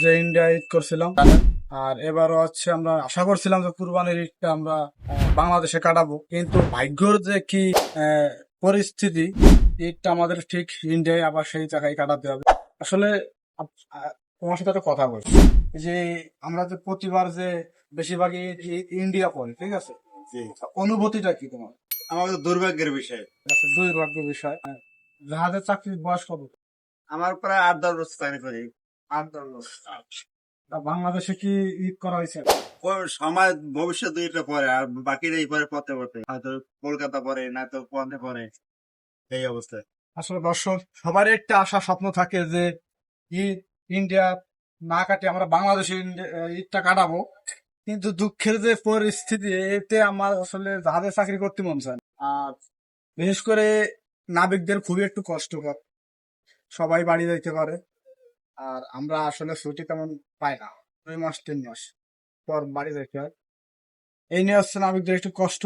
যে ইন্ডিয়া ঈদ করছিলাম। আর এবারও হচ্ছে আমরা আশা করছিলাম যে কুরবানির ঈদটা আমরা বাংলাদেশে কাটাবো, কিন্তু ভাগ্যর যে কি আহ, পরিস্থিতি, ঈদটা আমাদের ঠিক ইন্ডিয়ায় আবার সেই জায়গায় কাটাতে হবে। আসলে তোমার সাথে একটা কথা বলছি যে আমরা যে প্রতিবার যে বেশিরভাগই ইন্ডিয়া পড়ে, ঠিক আছে, জি। অনুভূতিটা কি তোমার? আমার তো দুর্ভাগ্যের বিষয়। আচ্ছা, দুর্ভাগ্য বিষয়। জাহাজের চাকরির বয়স কত? আমার প্রায় 8-10 বছর চাকরি করি। 8-10 বছর। আচ্ছা। তা বাংলাদেশে কি ঈদ করা হয়েছে? সময় ভবিষ্যৎ দুইটা পরে, আর বাকিরা এই পরে পথে পথে হয়তো কলকাতা পরে, না তো পথে পরে, এই অবস্থায়। আসলে দর্শক, সবারই একটা আশা স্বপ্ন থাকে যে ঈদ ইন্ডিয়া না কাটে আমরা বাংলাদেশে ঈদটা কাটাবো, কিন্তু দুঃখের যে পরিস্থিতি, এতে আমার আসলে জাহাজে চাকরি করতে মন চায় না। আর বিশেষ করে নাবিকদের খুবই একটু কষ্টকর, সবাই বাড়ি যাইতে পারে আর আমরা আসলে ছুটি তেমন পাই না, 2 মাস 3 মাস পর বাড়ি যাইতে হয়। এই নিয়ে হচ্ছে নাবিকদের একটু কষ্ট।